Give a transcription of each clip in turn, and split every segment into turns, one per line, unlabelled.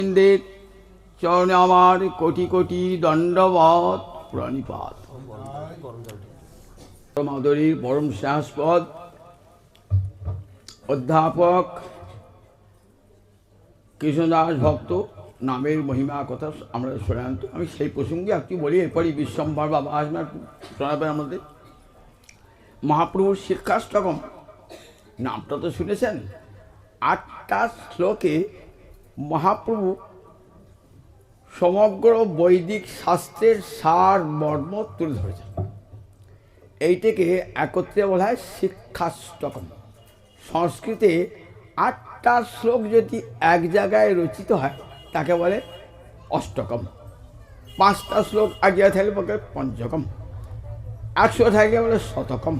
ইন্দ্রের চরণে আমার কোটি কোটি দণ্ডবত প্রণিপাত। মাধুরীর পরম স্নেহাস্পদ অধ্যাপক কৃষ্ণদাস ভক্ত নামের মহিমা কথা আমরা শোনান। তো আমি সেই প্রসঙ্গে একটু বলি, এরপরই বিশ্বম্ভর বাবা আসবেন শোনাবেন আমাদের। মহাপ্রভুর শিক্ষাষ্টকম নামটা তো শুনেছেন। 8টা শ্লোকে মহাপ্রভু সমগ্র বৈদিক শাস্ত্রের সার মর্ম তুলে ধরেছেন। এইটাকে একত্রে বলা হয় শিক্ষাষ্টকম। সংস্কৃতে 8টা শ্লোক যদি এক জায়গায় রচিত হয় তাকে বলে অষ্টকম। 5টা শ্লোক এক জায়গায় থাকলে বলে পঞ্চকম, 100 থাকলে বলে শতকম।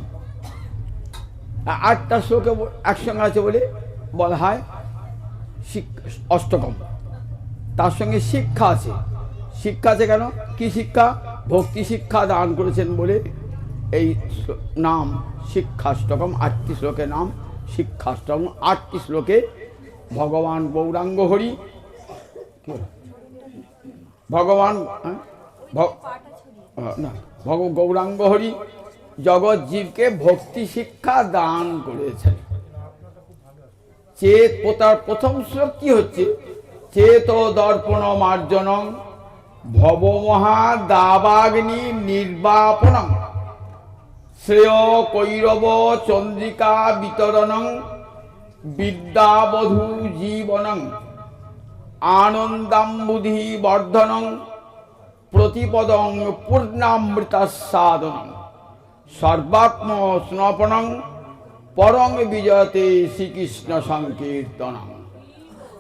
8টা শ্লোকে একসঙ্গে আছে বলে বলা হয় অষ্টকম। তার সঙ্গে শিক্ষা আছে। শিক্ষা আছে কেন? কি শিক্ষা? ভক্তি শিক্ষা দান করেছেন বলে এই নাম শিক্ষাষ্টকম। 8টি শ্লোকের নাম শিক্ষাষ্টকম। 8টি শ্লোকে ভগবান গৌরাঙ্গ হরি, ভগবান গৌরাঙ্গ হরি জগৎ জীবকে ভক্তি শিক্ষা দান করেছেন। তার প্রথম শ্লোক কি হচ্ছে? চেত দর্পণ মার্জনং ভবমহা দাবাগ্নি নির্বাপনং শ্রেয় কৈরব চন্দ্রিকা বিতরণং বিদ্যাবধূ জীবনং আনন্দাম্বুধি বর্ধনং প্রতিপদং পূর্ণামৃতাস্বাদনং সর্বাত্ম স্নপনং পরং বিজয়তে শ্রীকৃষ্ণ সংকীর্তনং।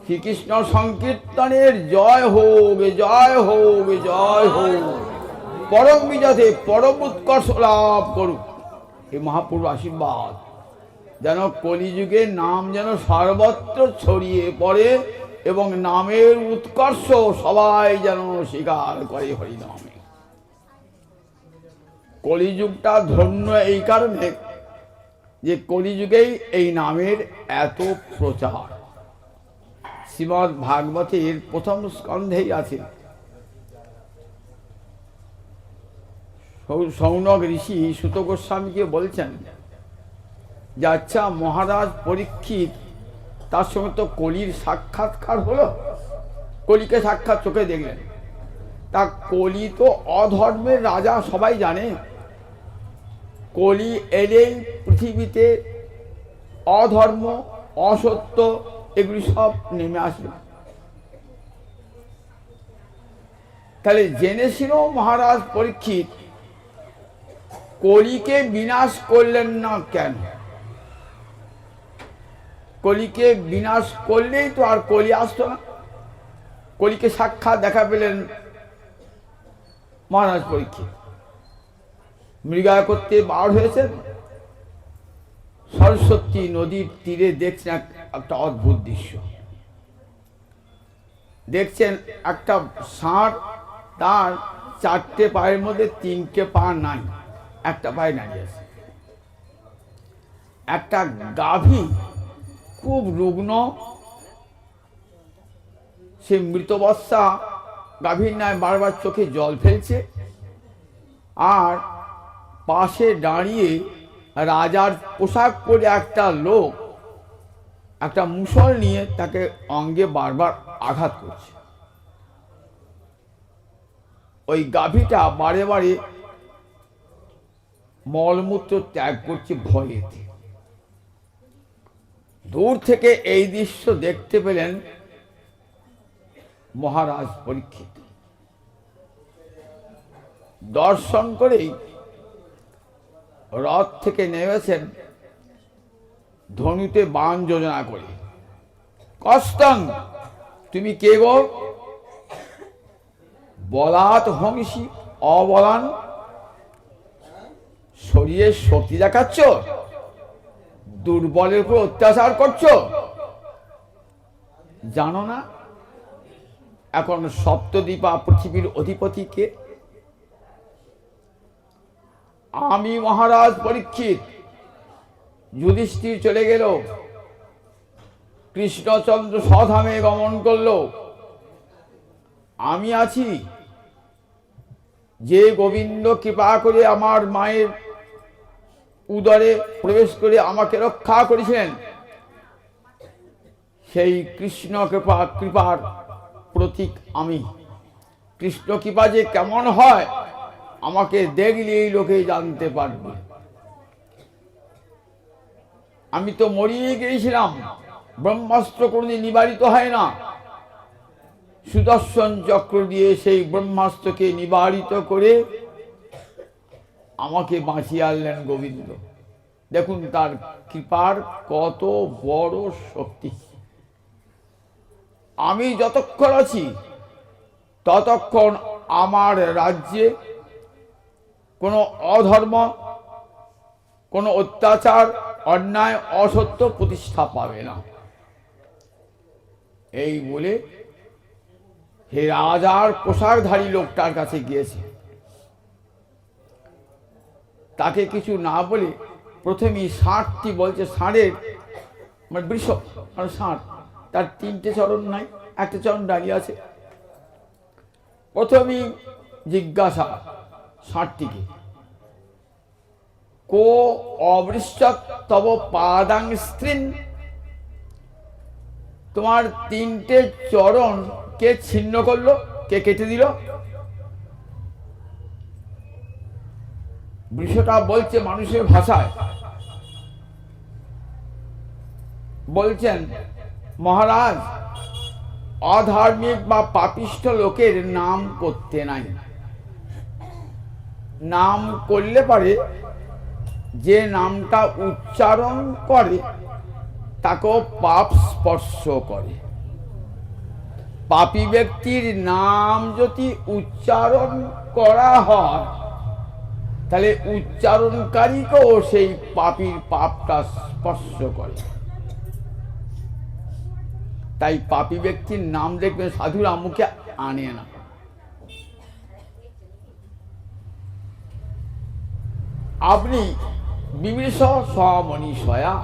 শ্রীকৃষ্ণ সংকীর্তনের জয় হোক, জয় হোক, জয় হোক। পরম বিজয়তে পরম উৎকর্ষ লাভ করুক এই মহাপ্রভুর আশীর্বাদ। যেন কলিযুগে নাম যেন সর্বত্র ছড়িয়ে পড়ে এবং নামের উৎকর্ষ সবাই যেন স্বীকার করে হরিনামে। কলিযুগটা ধন্য এই কারণে যে কলিযুগেই এই নামের এত প্রচার। শ্রীমদ্ ভাগবতের প্রথম স্কন্ধেই আছে শৌনক ঋষি সুত গোস্বামীকে বলছেন যে আচ্ছা মহারাজ পরীক্ষিত, তার সঙ্গে তো কলির সাক্ষাৎকার হলো, কলিকে সাক্ষাৎ চোখে দেখলেন। তা কলি তো অধর্মের রাজা, সবাই জানে। কলি এলেই পৃথিবীতে অধর্ম, অসত্য এগুলি সব নেমে আসবে। তাহলে জেনেছিল মহারাজ পরীক্ষিত কলিকে বিনাশ করলেন না কেন? কলিকে বিনাশ করলেই তো আর কলি আসতো না। কলিকে সাক্ষাৎ দেখা পেলেন মহারাজ পরীক্ষিত। মৃগয়া করতে বার হয়েছেন, সরস্বতী নদীর তীরে দেখছেন একটা অদ্ভুত দৃশ্য। দেখছেন একটা ষাঁড়, তার 4টে পায়ের মধ্যে 3টে পা নাই, একটা পায়ে দাঁড়িয়ে আছে। একটা গাভী খুব রুগ্ন, সে মৃতবস্থা, গাভীর ন্যায় বারবার চোখে জল ফেলছে। আর পাশে দাঁড়িয়ে রাজার পোশাক পরে একটা লোক একটা মুষল নিয়ে তাকে অঙ্গে বারবার আঘাত করছে। ওই গাভীটা বারে বারে মলমূত্র ত্যাগ করছে ভয়েতে। দূর থেকে এই দৃশ্য দেখতে পেলেন মহারাজ পরীক্ষিত। দর্শন করেই রথ থেকে নেমেছেন, ধনুতে বাণ যোজনা করে। কষ্টং, তুমি কে গো? বলাৎ হংসি অবলান, শরীরের শক্তি দেখাচ্ছ, দুর্বলের উপর অত্যাচার করছো। জানো না এখন সপ্তদ্বীপা পৃথিবীর অধিপতি কে? আমি মহারাজ পরীক্ষিত। যুধিষ্ঠির চলে গেল, কৃষ্ণচন্দ্র স্বধামে গমন করল, আমি আছি। যে গোবিন্দ কৃপা করে আমার মায়ের উদরে প্রবেশ করে আমাকে রক্ষা করেছিলেন, সেই কৃষ্ণ কৃপার প্রতীক আমি। কৃষ্ণ কৃপা যে কেমন হয় আমাকে দেখলেই লোকে জানতে পারবে। আমি তো মরিয়ে গিয়েছিলাম, ব্রহ্মাস্ত্র কোনদিন নিবারিত হয় না। সুদর্শন চক্র দিয়ে সেই ব্রহ্মাস্ত্রকে নিবারিত করে আমাকে বাঁচিয়ে আনলেন গোবিন্দ। দেখুন তার কৃপার কত বড় শক্তি। আমি যতক্ষণ আছি ততক্ষণ আমার রাজ্যে কোনো অধর্ম, কোনো অত্যাচার, অন্যায়, অসত্য প্রতিষ্ঠা পাবে না। এই বলে হে রাজার পোশাকধারী লোকটার কাছে গিয়েছে। তাকে কিছু না বলে প্রথমেই ষাঁড়টি বলছে, ষাঁড়ের মানে বৃষ আর ষাঁড়, তার তিনটে চরণ নাই, একটা চরণ দাঁড়িয়ে আছে। প্রথমেই জিজ্ঞাসা ষাঁড়টিকে, কো অবৃষ্যৎ তব পাদাং স্ত্রীন, তোমার তিনটে চরণ কে ছিন্ন করলো, কে কেটে দিল? বৃষটা বলছে মানুষের ভাষায়, বলছেন মহারাজ, অধার্মিক বা পাপিষ্ঠ লোকের নাম করতে নাই। নাম করলে পারে যে নামটা উচ্চারণ করে তাকেও পাপ স্পর্শ করে। পাপী ব্যক্তির নাম যদি উচ্চারণ করা হয় তাহলে উচ্চারণকারীকেও সেই পাপীর পাপটা স্পর্শ করে। তাই পাপী ব্যক্তির নাম দেখবেন সাধুরা মুখে আনে না। আপনি বিমৃষ সমনীষয়া,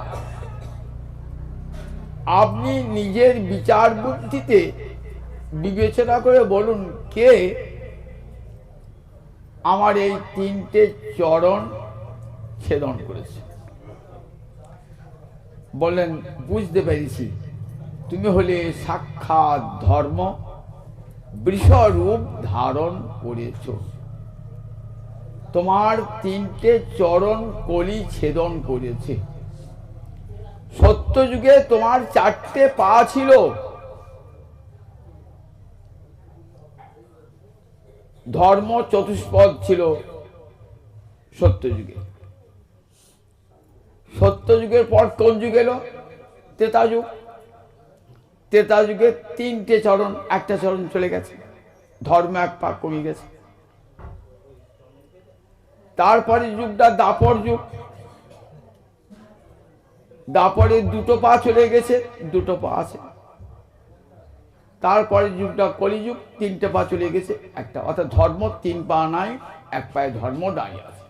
আপনি নিজের বিচার বুদ্ধিতে বিবেচনা করে বলুন কে আমার এই তিনটে চরণ ছেদন করেছে। বললেন বুঝতে পেরেছি, তুমি হলে সাক্ষাৎ ধর্ম, বৃষরূপ ধারণ করেছ। তোমার তিনটে চরণ কলি ছেদন করেছে। সত্যযুগে তোমার চারটে পা ছিল, ধর্ম চতুষ্পদ ছিল সত্যযুগে। সত্যযুগের পর কোন যুগ এলো? ত্রেতা যুগ। ত্রেতা যুগে তিনটে চরণ, একটা চরণ চলে গেছে, ধর্ম এক পা কমে গেছে। তারপরে যুগটা দাপর যুগ। দাপরে দুটো পা চলে গেছে, দুটো পা আছে। তারপরে যুগটা কলিযুগ, তিনটে পা চলে গেছে, একটা, অর্থাৎ ধর্ম তিন পা নাই, এক পায়ে ধর্ম দাঁড়িয়ে আছে।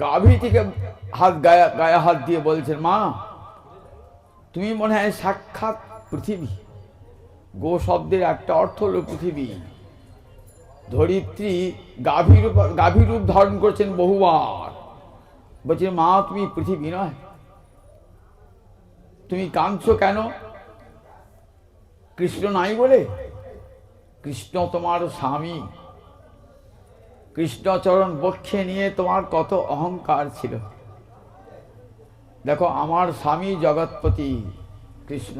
গাভী থেকে হাত গায়ে হাত দিয়ে বলছেন, মা তুমি মনে হয় সাক্ষাৎ পৃথিবী। গো শব্দের একটা অর্থ হলো পৃথিবী। ধরিত্রী গাভী রূপ ধারণ করছেন বহুবার। বলছে মা তুমি পৃথিবী নয়, তুমি কাঁদছো কেন? কৃষ্ণ নাই বলে? কৃষ্ণ তোমার স্বামী। কৃষ্ণচরণ বক্ষে নিয়ে তোমার কত অহংকার ছিল। দেখো আমার স্বামী জগৎপতি কৃষ্ণ,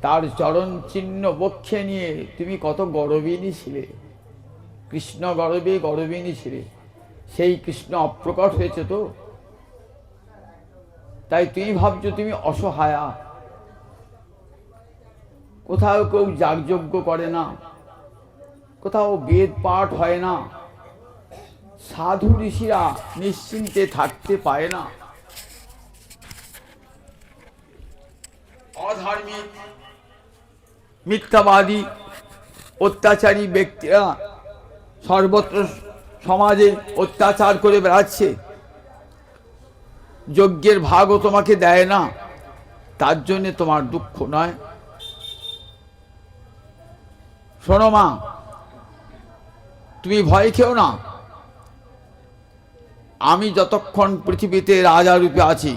তার চরণ চিহ্ন বক্ষে নিয়ে তুমি কত গর্বিনী ছিলে। কৃষ্ণ গর্বে গর্বিনী ছিলে। সেই কৃষ্ণ অপ্রকট হয়েছে তো, তাই তুমি ভাবছো তুমি অসহায়া। কোথাও কেউ যাগযজ্ঞ করে না, কোথাও বেদ পাঠ হয় না, সাধু ঋষিরা নিশ্চিন্তে থাকতে পারে না। অধার্মিক, মিথ্যাবাদী, অত্যাচারী ব্যক্তিরা সর্বত্র সমাজে অত্যাচার করে বেড়াচ্ছে। যজ্ঞের ভাগও তোমাকে দেয় না, তার জন্য তোমার দুঃখ নয়। শোনো মা, তুমি ভয় খেও না। আমি যতক্ষণ পৃথিবীতে রাজা রূপে আছি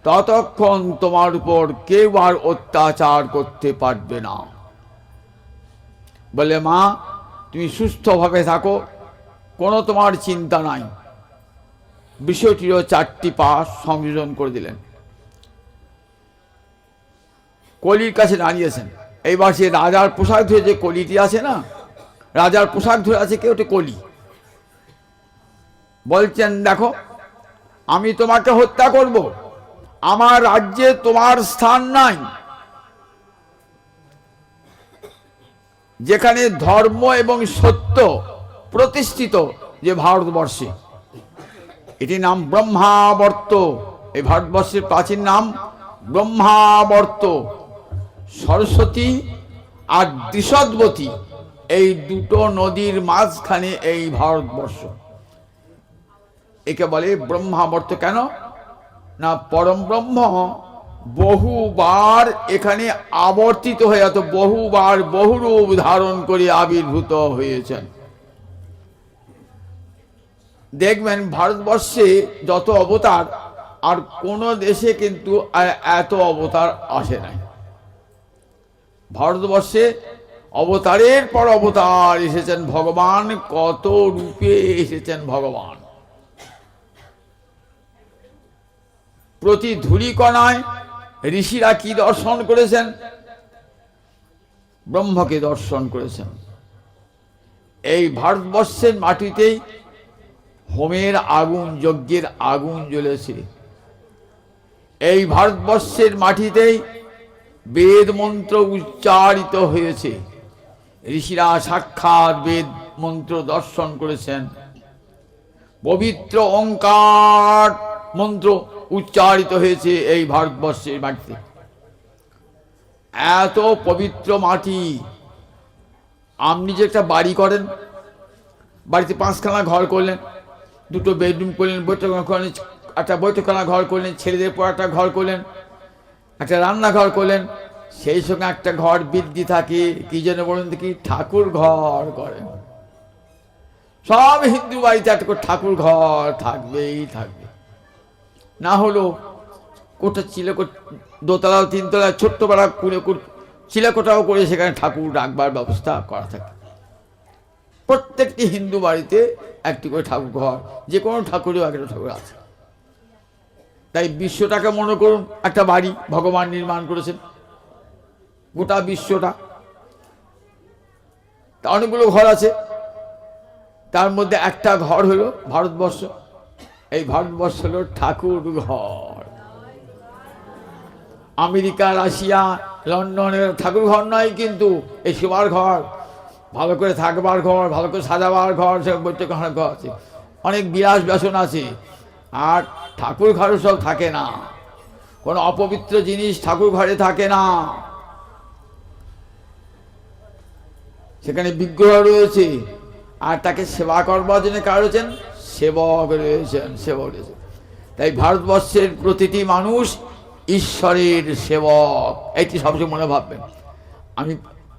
ততক্ষণ তোমার উপর কেউ আর অত্যাচার করতে পারবে না। বলে মা, তুমি সুস্থভাবে থাকো, কোনো তোমার চিন্তা নাই। বিষয়টিরও 4টি পাশ সংযোজন করে দিলেন। কলির কাছে দাঁড়িয়েছেন। এইবার সে রাজার পোশাক ধরে, যে কলিটি আছে না, রাজার পোশাক ধরে আছে কেউ, ওটা কলি। বলছেন, দেখো আমি তোমাকে হত্যা করব, আমার রাজ্যে তোমার স্থান নাই। যেখানে ধর্ম এবং সত্য প্রতিষ্ঠিত যে ভারতবর্ষে, এটি নাম ব্রহ্মাবর্ত। এই ভারতবর্ষের প্রাচীন নাম ব্রহ্মাবর্ত। সরস্বতী আর দৃষদ্বতী এই দুটো নদীর মাঝখানে এই ভারতবর্ষ। একে বলে ব্রহ্মাবর্ত। কেন না, পরম ব্রহ্ম বহুবার এখানে আবর্তিত হয়ে যেত, বহুবার বহুরূপ ধারণ করে আবির্ভূত হয়েছেন। দেখবেন ভারতবর্ষে যত অবতার, আর কোন দেশে কিন্তু এত অবতার আসে নাই। ভারতবর্ষে অবতারের পর অবতার এসেছেন ভগবান, কত রূপে এসেছেন ভগবান। প্রতি ধূলিকণায় ঋষিরা কি দর্শন করেছেন? ব্রহ্মকে দর্শন করেছেন। এই ভারতবর্ষের মাটিতেই হোমের আগুন, যজ্ঞের আগুন জ্বলেছে। এই ভারতবর্ষের মাটিতেই বেদ মন্ত্র উচ্চারিত হয়েছে। ঋষিরা সাক্ষাৎ বেদ মন্ত্র দর্শন করেছেন। পবিত্র ওঙ্কার মন্ত্র উচ্চারিত হয়েছে এই ভারতবর্ষের মাটিতে। এত পবিত্র মাটি। আপনি যে একটা বাড়ি করেন, বাড়িতে 5খানা ঘর করলেন, 2টো বেডরুম করলেন, বৈঠকখানা করলেন, একটা বৈঠকখানা ঘর করলেন, ছেলেদের পর একটা ঘর করলেন, একটা রান্নাঘর করলেন, সেই সঙ্গে একটা ঘর বৃদ্ধি থাকে, কি যেন বলুন দেখি, ঠাকুর ঘর করেন। সব হিন্দু বাড়িতে একটা করে ঠাকুর ঘর থাকবেই থাকবে। না হলো কোটা চিলেকোট, 2তলা 3তলা ছোট্ট পাড়া চিলেকোটাও করে সেখানে ঠাকুর রাখবার ব্যবস্থা করা থাকে। প্রত্যেকটি হিন্দু বাড়িতে একটি করে ঠাকুর ঘর, যে কোনো ঠাকুরেও একটা ঠাকুর আছে। তাই বিশ্বটাকে মনে করুন একটা বাড়ি ভগবান নির্মাণ করেছেন, গোটা বিশ্বটা। তা অনেকগুলো ঘর আছে, তার মধ্যে একটা ঘর হলো ভারতবর্ষ। এই ভারতবর্ষ হলো ঠাকুর ঘর। আমেরিকা, রাশিয়া, লন্ডনের ঠাকুর ঘর নয়, কিন্তু এই শোবার ঘর, ভালো করে থাকবার ঘর, ভালো করে সাজাবার ঘর, সব বৈঠকখানা ঘর আছে, অনেক বিলাস ব্যসন আছে। আর ঠাকুর ঘরে সব থাকে না, কোনো অপবিত্র জিনিস ঠাকুর ঘরে থাকে না। সেখানে বিগ্রহ রয়েছে, আর তাকে সেবা করবার জন্য কার রয়েছেন? সেবক রয়েছেন, সেবক রয়েছে। তাই ভারতবর্ষের প্রতিটি মানুষ ঈশ্বরের সেবক, এটি সবচেয়ে মনে ভাববেন। আমি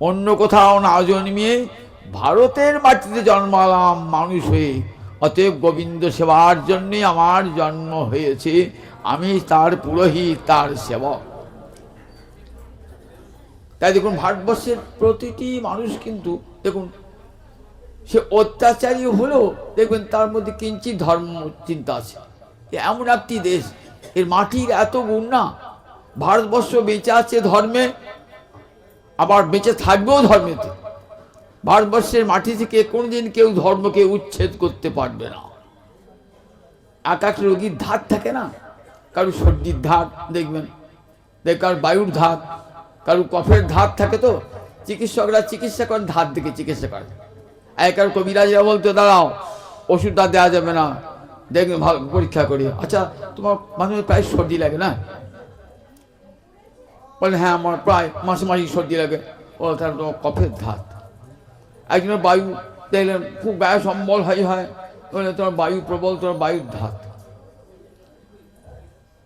অন্য কোথাও না জন্মিয়ে ভারতের মাটিতে জন্মালাম মানুষ হয়ে, অতএব গোবিন্দ সেবার জন্যে আমার জন্ম হয়েছে। আমি তার পুরোহিত, তার সেবক। তাই দেখুন ভারতবর্ষের প্রতিটি মানুষ কিন্তু দেখুন, সে অত্যাচারী হলেও দেখবেন তার মধ্যে কিঞ্চিৎ ধর্ম চিন্তা আছে। এমন একটি দেশ, এর মাটির এত গুণ না। ভারতবর্ষ বেঁচে আছে ধর্মে, আবার বেঁচে থাকবেও ধর্মেতে। ভারতবর্ষের মাটি থেকে কোনোদিন কেউ ধর্মকে উচ্ছেদ করতে পারবে না। এক এক রোগীর ধাত থাকে না, কারো সর্দির ধাত দেখবেন, কারো বায়ুর ধাত, কারো কফের ধাত থাকে। তো চিকিৎসকরা চিকিৎসা করেন ধাত দিকে চিকিৎসা করেন। কারো কবিরাজরা বলতো দাঁড়াও, ওষুধটা দেওয়া যাবে না, দেখবেন ভালো পরীক্ষা করি। আচ্ছা তোমার মাঝে প্রায় সর্দি লাগে না? বলে হ্যাঁ আমার প্রায় মাসে মাসে সর্দি লাগে। ও তাহলে তোমার কফের ধাত। একজনের বায়ু দেখলেন খুব ব্যয় সম্বল হয়, বলে তোমার বায়ু প্রবল, তোমার বায়ুর ধাত।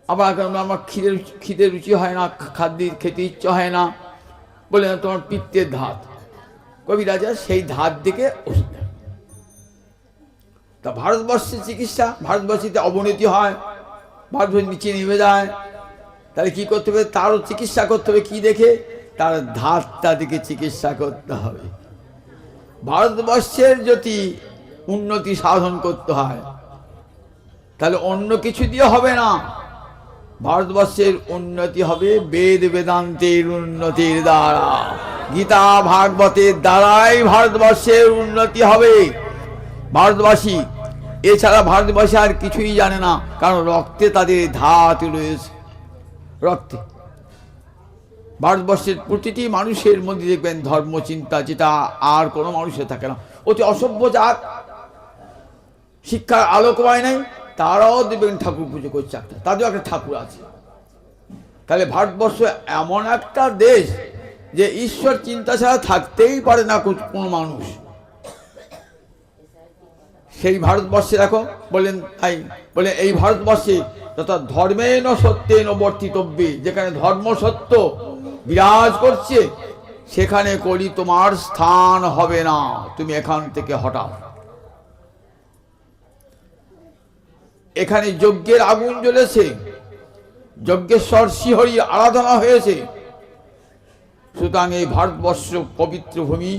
আবার আমার খিদে রুচি হয় না, খাদ্যের খেতে ইচ্ছা হয় না, বলে তোমার পিত্তের ধাত। কবিরাজা সেই ধাত দিকে ওষুধ দেয়। তা ভারতবর্ষের চিকিৎসা, ভারতবর্ষেতে অবনতি হয়, ভারতবর্ষ নিচে নেমে যায়, তাহলে কি করতে হবে? তারও চিকিৎসা করতে হবে। কি দেখে? তার ধাতটা দিকে চিকিৎসা করতে হবে। ভারতবর্ষের যদি উন্নতি সাধন করতে হয় তাহলে অন্য কিছু দিয়ে হবে না। ভারতবর্ষের উন্নতি হবে বেদ বেদান্তের উন্নতির দ্বারা, গীতা ভাগবতের দ্বারাই ভারতবর্ষের উন্নতি হবে। ভারতবাসী এছাড়া ভারতবর্ষে আর কিছুই জানে না, কারণ রক্তে তাদের ধাত রয়েছে। রক্তে ভারতবর্ষের প্রতিটি মানুষের মধ্যে দেখবেন ধর্মচিন্তা, যেটা আর কোনো মানুষের থাকে না। অতি অসভ্য জাত, শিক্ষার আলোক পায় নাই, তারাও দেখবেন ঠাকুর পুজো করছে, তাদেরও একটা ঠাকুর আছে। তাহলে ভারতবর্ষ এমন একটা দেশ যে ঈশ্বর চিন্তা ছাড়া থাকতেই পারে না কোনো মানুষ। সেই ভারতবর্ষে দেখো বলেন, তাই বলে এই ভারতবর্ষে তথা ধর্মেন সত্যেন বর্তিতব্যে, যেখানে ধর্ম সত্য বিরাজ করছে সেখানে কলি তোমার স্থান হবে না, তুমি এখান থেকে হটাও। এখানে যজ্ঞের আগুন জ্বলেছে, যজ্ঞেশ্বর শ্রীহরি আরাধনা হয়েছে, সুতরাং এই ভারতবর্ষ পবিত্র ভূমি,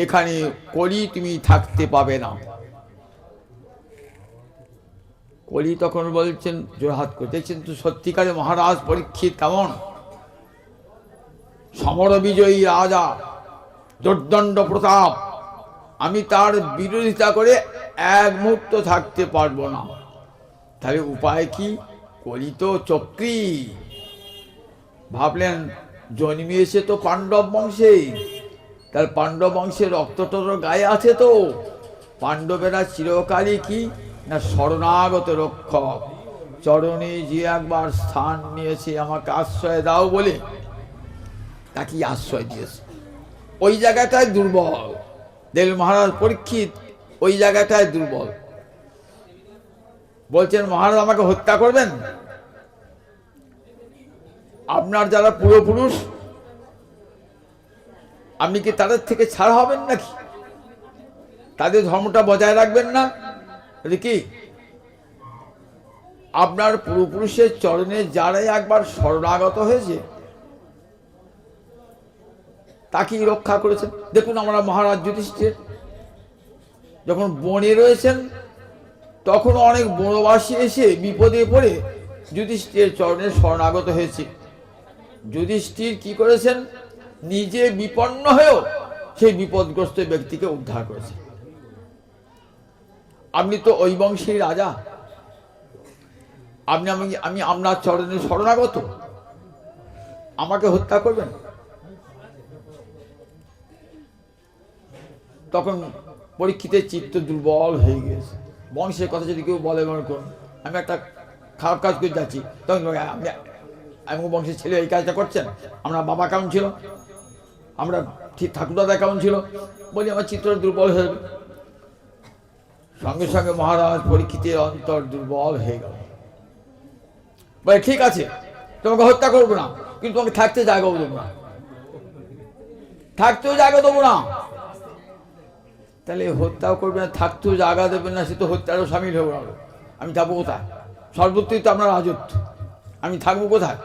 এখানে কলি তুমি থাকতে পাবে না। কলি তখন বলছেন, জোড়হাত করে দেখছেন তো সত্যিকারে মহারাজ পরীক্ষিত কেমন সমর বিজয়ী রাজা, দুর্দণ্ড প্রতাপ, আমি তার বিরোধিতা করে এক মুহূর্ত থাকতে পারবো না। তাহলে উপায় কি? কলি তো চক্রী। ভাবলেন জন্মিয়েছে তো পাণ্ডব বংশে, তার পাণ্ডব বংশের রক্তটর গায়ে আছে তো। পাণ্ডবেরা চিরকালই কি না শরণাগত রক্ষক, চরণে যে একবার স্থান নিয়েছে আমাকে আশ্রয় দাও বলে, তাকে আশ্রয় দিয়েছে। ওই জায়গাটায় দুর্বল। দেব মহারাজ পরীক্ষিত ওই জায়গাটায় দুর্বল। বলছেন মহারাজ আমাকে হত্যা করবেন? আপনার যারা পূর্বপুরুষ, আপনি কি তাদের থেকে ছাড় হবেন নাকি? তাদের ধর্মটা বজায় রাখবেন না? কি আপনার পূর্বপুরুষের চরণে যারাই একবার শরণাগত হয়েছে তাকেই রক্ষা করেছেন। দেখুন আমরা মহারাজ যুধিষ্ঠির যখন বনে রয়েছেন, তখন অনেক বনবাসী এসে বিপদে পড়ে যুধিষ্ঠিরের চরণে শরণাগত হয়েছে। যুধিষ্ঠির কি করেছেন? নিজে বিপন্ন হয়েও সেই বিপদগ্রস্ত ব্যক্তিকে উদ্ধার করেছেন। আপনি তো ওই বংশের রাজা, আমি আপনার চরণে শরণাগত, আমাকে হত্যা করবেন? তখন পরীক্ষিতের চিত্ত দুর্বল হয়ে গিয়েছে। বংশের কথা যদি কেউ বলে, মনে করুন আমি একটা খারাপ কাজ করে যাচ্ছি, তখন আমি বংশের ছেলে এই কাজটা করছেন, আমরা বাবা কেমন ছিল, আমরা ঠিক ঠাকুরদাদা কেমন ছিল, বলি আমার চিত্র দুর্বল হয়ে যাবে। সঙ্গে সঙ্গে মহারাজ পরীক্ষিতের অন্তর দুর্বল হয়ে গেল। বলে ঠিক আছে, তোমাকে হত্যা করবো না, কিন্তু তোমাকে থাকতে জায়গাও দেবো না, থাকতেও জায়গা দেবো না। তাহলে হত্যাও করবে না, থাকতেও জায়গা দেবেন না, সে তো হত্যারও সামিল হয়ে গেল। আমি থাকবো কোথায়? সর্বত্রই তো আপনার রাজত্ব, আমি থাকবো কোথায়?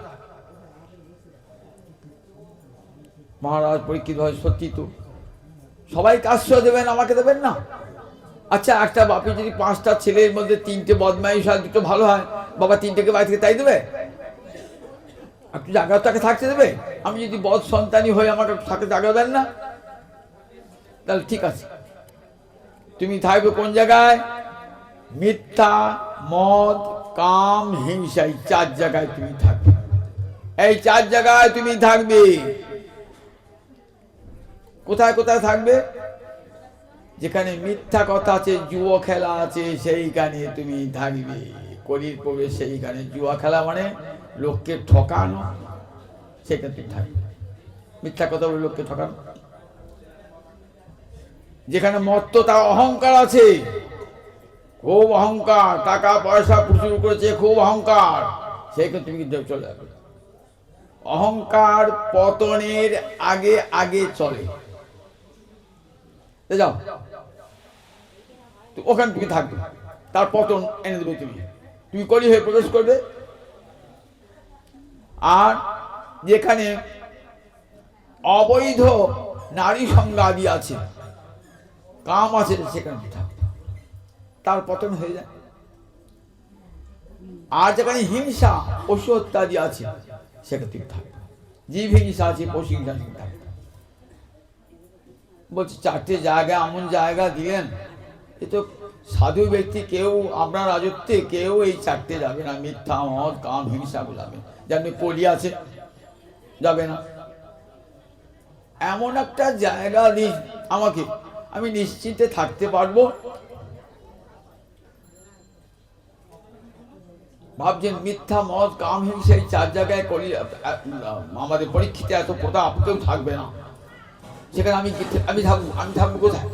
মহারাজ পরীক্ষিত হয়, সত্যি তো সবাইকে আশ্রয় দেবেন, আমাকে দেবেন না? আচ্ছা, একটা বাপি যদি 5টা ছেলের মধ্যে 3টে বদমাইশ হয়, 2টো ভালো হয়, বাবা 3টেকে বাড়ি থেকে তাই দেবে? একটু জায়গা তাকে থাকতে দেবে? আমি যদি বদ সন্তানী হয়ে আমাকে থাকতে জায়গা দেন না, তাহলে ঠিক আছে, তুমি থাকবে কোন জায়গায়? মিথ্যা, মদ, কাম, হিংসা, এই 4 জায়গায় তুমি থাকবে। এই 4 জায়গায় তুমি থাকবে। কোথায় কোথায় থাকবে? যেখানে মিথ্যা কথা আছে, জুয়া খেলা আছে, সেইখানে তুমি থাকবে। কলির প্রবেশ সেইখানে। জুয়া খেলা মানে লোককে ঠকানো, সেখানে তুমি থাকবে। মিথ্যা কথা বলে লোককে ঠকানো। যেখানে মত্ততা, অহংকার আছে, খুব অহংকার, টাকা পয়সা প্রচুর করেছে, খুব অহংকার, সেখানে তুমি চলে যাবে। অহংকার পতনের আগে আগে চলে, যাও ওখানে তুমি থাকবে, তার পতন এনে দেবে। তুমি কলি হয়ে প্রবেশ করবে। আর যেখানে অবৈধ নারী সংজ্ঞাদি আছে, কাম আছে, সেখানে থাকবে, তার পতন হয়ে যায়। আর যেখানে হিংসা পশু হত্যাদি আছে, সেখানে তুমি থাকবে। জীব হিংসা আছে, পশু হিংসা থাকবে। বলছি 4টে জায়গা এমন জায়গা দিলেন, এ তো সাধু ব্যক্তি কেউ আপনার রাজত্বে কেউ এই 4টে যাবে না। মিথ্যা, মদ, কাম, হিংসা যাবে। যেমন কলি আছে, যাবে না। এমন একটা জায়গা দিন আমাকে, আমি নিশ্চিন্তে থাকতে পারবো। ভাবছেন মিথ্যা, মদ, কাম, হিংসা এই 4 জায়গায় কলি আমাদের পরীক্ষিতে এত প্রতাপ, কেউ থাকবে না সেখানে। আমি থাকবো কোথায়?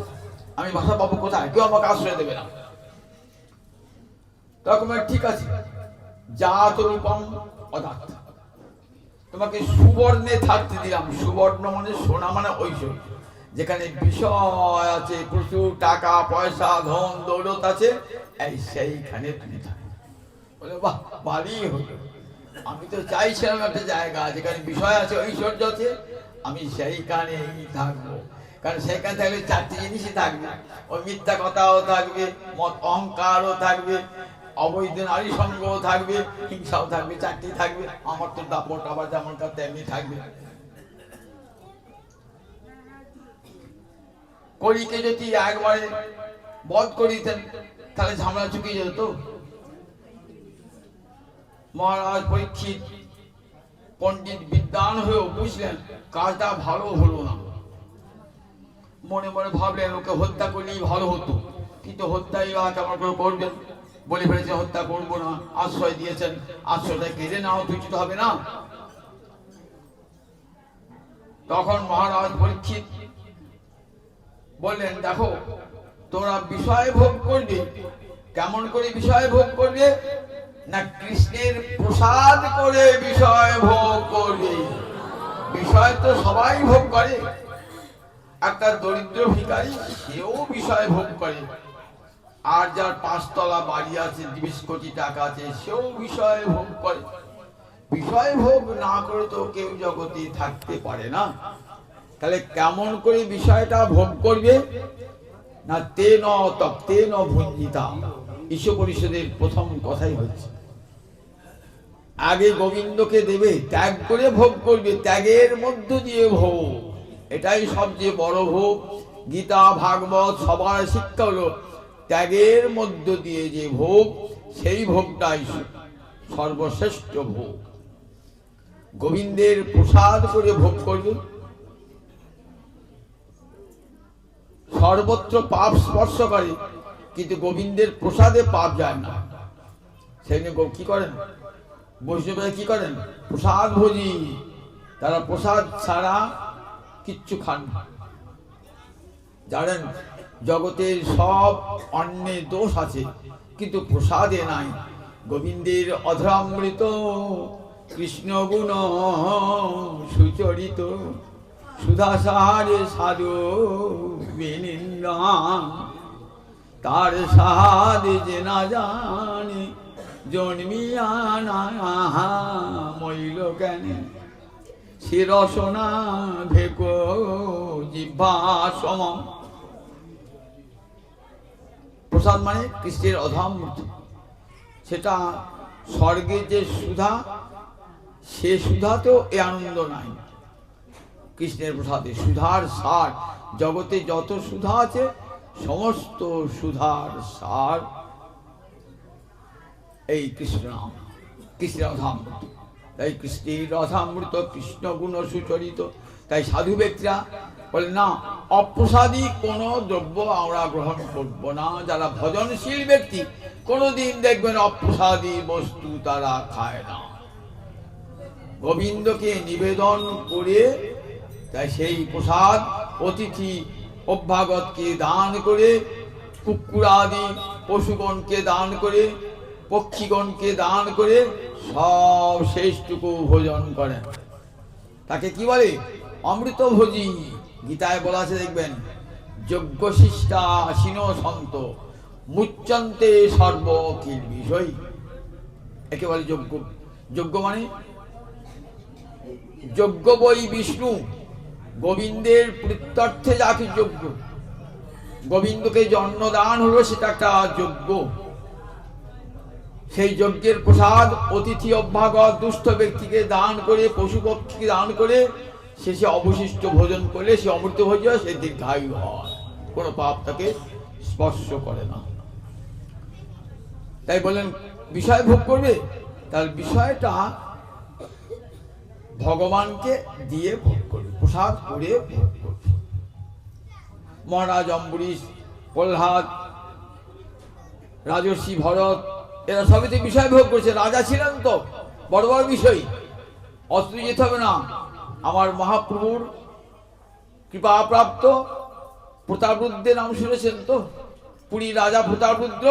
আমি ভাষা পাবো কোথায়? কেউ আমাকে আশ্রয় দেবে না। তখন ঠিক আছে, জাত রূপম অদাত, তোমাকে সুবর্ণে থাকতে দিলাম। সুবর্ণ মানে সোনা, মানে ঐশ্বর্য। যেখানে বিষয় আছে, প্রচুর টাকা পয়সা, ধন দৌলত আছে, সেইখানে তুমি থাকো। বলে বাহ, ভালোই হলো। আমি তো চাইছিলাম একটা জায়গা যেখানে বিষয় আছে, ঐশ্বর্য আছে, আমি সেইখানেই থাকবো। কারণ সেখানে থাকলে 4টে জিনিসই থাকবে। ওই মিথ্যা কথাও থাকবে, মত অহংকারও থাকবে, অবৈধ নারী সঙ্গও থাকবে, হিংসাও থাকবে, 4টি থাকবে। আমার তো দাপট আবার যেমন তেমনি থাকবে। কলিকে যদি একবারে বধ করিতেন, তাহলে ঝামেলা চুকিয়ে যেত। মহারাজ পরীক্ষিত পণ্ডিত বিদ্বান হয়েও বুঝলেন কাজটা ভালো হলো না। মনে মনে ভাবলেন ওকে হত্যা করলেই ভালো হতো, কিন্তু হত্যাই বা কেমন করে করবেন? বলে ফেলেছে হত্যা করবো না, আশ্রয় দিয়েছেন, আশ্রয়টা কেড়ে নেওয়া উচিত হবে না? তখন মহারাজ পরীক্ষিত বললেন, দেখো তোমরা বিষয় ভোগ করবে, কেমন করে বিষয় ভোগ করবে? না কৃষ্ণের প্রসাদ করে বিষয় ভোগ করবে। বিষয় তো সবাই ভোগ করে, একটা দরিদ্র ভিখারি সেও বিষয় ভোগ করে, আর যার 5 তলা বাড়ি আছে, 20 কোটি টাকা আছে, সেও বিষয় ভোগ করে। বিষয় ভোগ না করে তো কেউ জগতে থাকতে পারে না। তাহলে কেমন করে বিষয়টা ভোগ করবে? না তেন তপ্তেন ভুঞ্জিতা, ঈশ্বর পরিষদের প্রথম কথাই হচ্ছে আগে গোবিন্দকে দেবে, ত্যাগ করে ভোগ করবে, ত্যাগের মধ্য দিয়ে ভোগ। এটাই সবচেয়ে বড় ভোগ। গীতা ভাগবত সবার শিক্ষা হলো ত্যাগের মধ্য দিয়ে যে ভোগ, সেই ভোগটাই সর্বশ্রেষ্ঠ ভোগ। গোবিন্দের প্রসাদ করে ভোগ করবে। সর্বত্র পাপ স্পর্শ করে, কিন্তু গোবিন্দের প্রসাদে পাপ যায় না। সেখানে কি করেন বৈষ্ণবরা? কি করেন? প্রসাদ ভোজি। তারা প্রসাদ ছাড়া কিচ্ছু খান না। জানেন জগতের সব অন্নে দোষ আছে, কিন্তু প্রসাদে নাই। গোবিন্দের অধরামৃত কৃষ্ণ গুণ সুচরিত, সুধাসারে সাধু বিনিন্দান, তার সাদ যে না জানে জন্মিয়া না মইল কেন, সে রসনা ভেক জিহ্বা সম। প্রসাদ মানে কৃষ্ণের অধরামৃত। সেটা স্বর্গের যে সুধা, সে সুধাতেও এ আনন্দ নাই। কৃষ্ণের প্রসাদে সুধার সার, জগতে যত সুধা আছে সমস্ত সুধার সার এই কৃষ্ণ নাম, কৃষ্ণের অধরামৃত। তাই কৃষ্ণের অধরামৃত কৃষ্ণ গুণ সুচরিত। তাই সাধু ব্যক্তিরা বলে না, অপ্রসাদী কোনো দ্রব্য আমরা গ্রহণ করব না। যারা ভজনশীল ব্যক্তি কোনোদিন দেখবেন অপ্রসাদী বস্তু তারা খায় না। গোবিন্দকে নিবেদন করে, তাই সেই প্রসাদ অতিথি অভ্যাগতকে দান করে, কুকুরাদি পশুগণকে দান করে, পক্ষীগণকে দান করে সব শেষটুকু ভোজন করেন। তাকে কি বলে? অমৃতভোজী। গীতায় বলা আছে দেখবেন, যজ্ঞ শিষ্টা আসীন সন্ত মুচ্যন্তে সর্ব কিল বিষয়। একে বলে যজ্ঞ। যজ্ঞ মানে যজ্ঞ বই বিষ্ণু, গোবিন্দের প্রত্যর্থে যাকে যজ্ঞ, গোবিন্দকে জন্মদান হলো, সেটা একটা যজ্ঞ। সেই যজ্ঞের প্রসাদ অতিথি অভ্যাগত দুষ্ট ব্যক্তিকে দান করে, পশু পক্ষীকে দান করে, শেষে অবশিষ্ট ভোজন করলে সে অমৃত ভোজ হয়, সে দীর্ঘায়ু হয়, কোনো পাপ তাকে স্পর্শ করে না। তাই বলেন বিষয় ভোগ করবে, তার বিষয়টা ভগবানকে দিয়ে ভোগ করবে, প্রসাদ করে ভোগ করবে। মহারাজ অম্বরীশ, প্রহ্লাদ, রাজর্ষি ভরত, এরা সবই তো বিষয় ভোগ করছে। রাজা ছিলেন তো, বড় বড় বিষয়। অস্ত্র যেতে হবে না, আমার মহাপ্রভুর কৃপাপ্রাপ্ত প্রতাপরুদ্রের নাম শুনেছেন তো? পুরী রাজা প্রতাপরুদ্র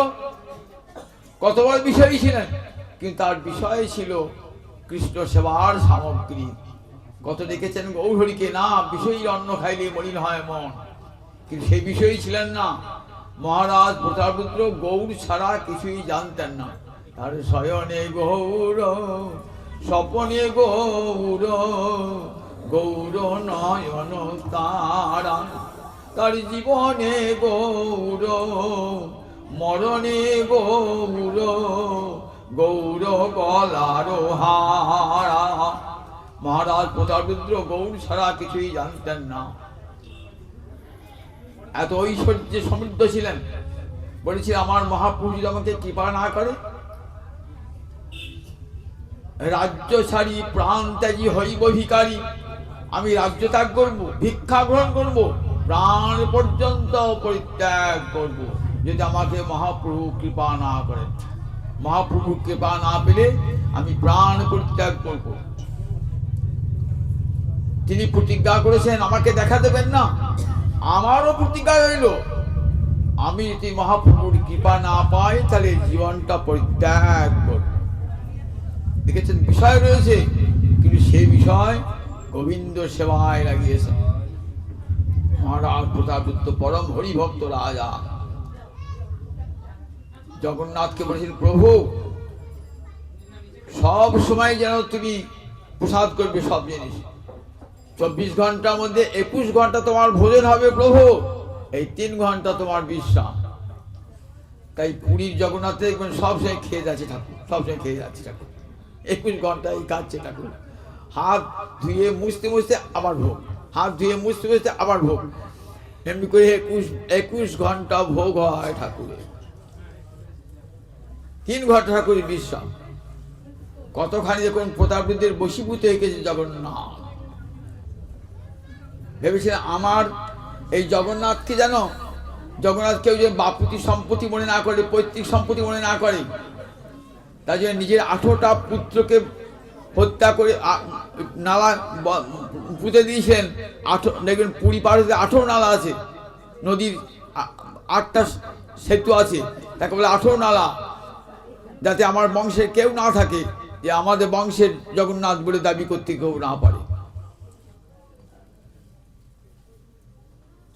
কত বড় বিষয়ী ছিলেন, কিন্তু তার বিষয় ছিল কৃষ্ণ সেবার সামগ্রী। কত দেখেছেন গৌরহরিকে, না বিষয়ী অন্ন খাইলে মলিন হয় মন, কিন্তু সেই বিষয়ই ছিলেন না। মহারাজ প্রতাপরুদ্র গৌর ছাড়া কিছুই জানতেন না। তার শয়নে গৌর, স্বপনে গৌর, গৌর নয়ন তারা, তার জীবনে গৌর, মরণে গৌর, গৌর গলার হারা। মহারাজ প্রতাপরুদ্র গৌর ছাড়া কিছুই জানতেন না। এত ঐশ্বর্যে সমৃদ্ধ ছিলেন, বলেছিল আমার মহাপুরুষ যদি আমাকে কৃপা না করে, রাজ্য ছাড়ি প্রাণ ত্যাগী হইব ভিখারি। আমি রাজ্য ত্যাগ করবো, ভিক্ষা গ্রহণ করবো, প্রাণ পর্যন্ত পরিত্যাগ করব, যদি আমাকে মহাপ্রভু কৃপা না করেন। মহাপ্রভু কৃপা না পেলে আমি প্রাণ পরিত্যাগ করব। তিনি প্রতিজ্ঞা করেছেন আমাকে দেখা দেবেন না। আমারও প্রতিজ্ঞা রইল, আমি যদি মহাপ্রভুর কৃপা না পাই তাহলে জীবনটা পরিত্যাগ করব। দেখেছেন বিষয় রয়েছে, কিন্তু সেই বিষয় গোবিন্দ সেবায় লাগিয়েছেন। মহারাজ প্রতাপরুদ্র পরম হরিভক্ত রাজা জগন্নাথকে বলেছেন, প্রভু সব সময় যেন তুমি প্রসাদ করবে সব জিনিস। 24 ঘন্টার মধ্যে 21 ঘন্টা তোমার ভোজন হবে প্রভু, এই 3 ঘন্টা তোমার বিশ্রাম। তাই পুরীর জগন্নাথে দেখবেন সবসময় খেয়ে যাচ্ছে ঠাকুর, সবসময় খেয়ে যাচ্ছে ঠাকুর, 21 ঘন্টায় কাটছে ঠাকুর। হাত ধুয়ে মুছতে মুছতে আবার ভোগ, হাত ধুয়ে মুছতে মুছতে আবার ভোগ, এমনি করে 21 ঘন্টা ভোগ হয় ঠাকুরের। 3 ঘন্টা ঠাকুরের বিশ্রাম। কতখানি দেখুন প্রতাপরুদ্রের বশীভূত হয়ে গেছে জগন্নাথ। ভেবেছিলেন আমার এই জগন্নাথকে জানো, জগন্নাথ কেউ যে বাপুতি সম্পত্তি মনে না করে, পৈতৃক সম্পত্তি মনে না করে, তার জন্য নিজের 18টা পুত্রকে হত্যা করে নালা পুঁতে দিয়েছেন। দেখবেন পুরী পাড়ে 18 নালা আছে, নদীর 8টা সেতু আছে, তাকে বলে 18 নালা, যাতে আমার বংশের কেউ না থাকে যে আমাদের বংশের জগন্নাথ বলে দাবি করতে কেউ না পারে।